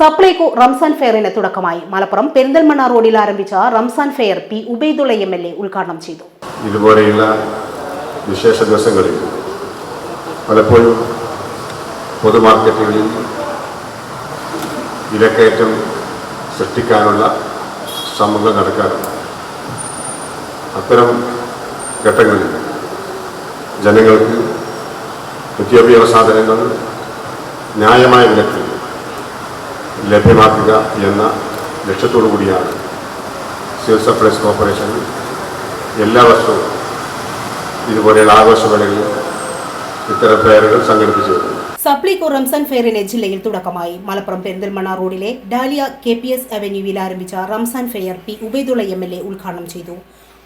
സപ്ലൈകോ റംസാൻ ഫെയറിന് തുടക്കമായി. മലപ്പുറം പെരിന്തൽമണ്ണ റോഡിൽ ആരംഭിച്ച Ramzan fair P Ubaidullah MLA ഉദ്ഘാടനം ചെയ്തു. ഇതുപോലെയുള്ള വിശേഷ ദിവസങ്ങളിൽ പലപ്പോഴും പൊതുമാർക്കറ്റുകളിൽ വിലക്കയറ്റം സൃഷ്ടിക്കാനുള്ള ശ്രമങ്ങൾ നടക്കാറുണ്ട്. അത്തരം ഘട്ടങ്ങളിൽ ജനങ്ങൾക്ക് നിത്യോപയോഗ സാധനങ്ങൾ ന്യായമായ വിലക്ക് ലഭ്യമാക്കുക എന്ന ലക്ഷ്യത്തോടു കൂടിയാണ് സിവിൽ സപ്ലൈസ് കോർപ്പറേഷൻ എല്ലാ വർഷവും ഇതുപോലെയുള്ള ആഘോഷവേളകളിൽ ഇത്തരം ഫെയറുകൾ സംഘടിപ്പിച്ചു വരുന്നു. സപ്ലൈകോ റംസാൻ ഫെയറിന് ജില്ലയിൽ തുടക്കമായി. മലപ്പുറം പെരിന്തൽമണ്ണ റോഡിലെ ഡാലിയ KPS അവന്യൂവിൽ ആരംഭിച്ച Ramzan fair P Ubaidullah MLA ഉദ്ഘാടനം ചെയ്തു.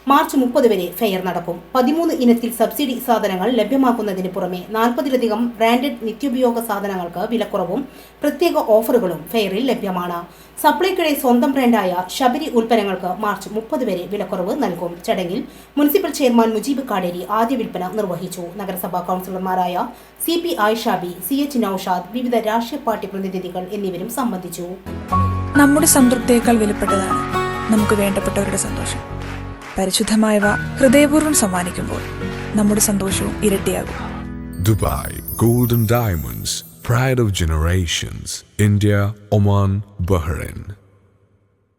മാർച്ച് 30 വരെ ഫെയർ നടക്കും. 13 ഇനത്തിൽ സബ്സിഡി സാധനങ്ങൾ ലഭ്യമാക്കുന്നതിന് പുറമെ 40-ലധികം ബ്രാൻഡഡ് നിത്യോപയോഗ സാധനങ്ങൾക്ക് വിലക്കുറവും പ്രത്യേക ഓഫറുകളും ഫെയറിൽ ലഭ്യമാണ്. സപ്ലൈകോയുടെ സ്വന്തം ബ്രാൻഡായ ശബരി ഉൽപ്പന്നങ്ങൾക്ക് മാർച്ച് 30 വരെ വിലക്കുറവ് നൽകും. ചടങ്ങിൽ മുനിസിപ്പൽ ചെയർമാൻ മുജീബ് കാടേരി ആദ്യ വിൽപ്പന നിർവഹിച്ചു. നഗരസഭാ കൗൺസിലർമാരായ CP ആയിഷാബി, CH നൌഷാദ്, വിവിധ രാഷ്ട്രീയ പാർട്ടി പ്രതിനിധികൾ എന്നിവരും സംബന്ധിച്ചു. നമ്മുടെ സംതൃപ്തിയേക്കാൾ വിലപ്പെട്ടതാണ് നമുക്ക് വേണ്ടപ്പെട്ടവരുടെ സന്തോഷം. പരിശുദ്ധമായവ ഹൃദയപൂർവ്വം സമ്മാനിക്കുമ്പോൾ നമ്മുടെ സന്തോഷവും ഇരട്ടിയാകും. Dubai Golden Diamonds, Pride of Generations, India, Oman, Bahrain.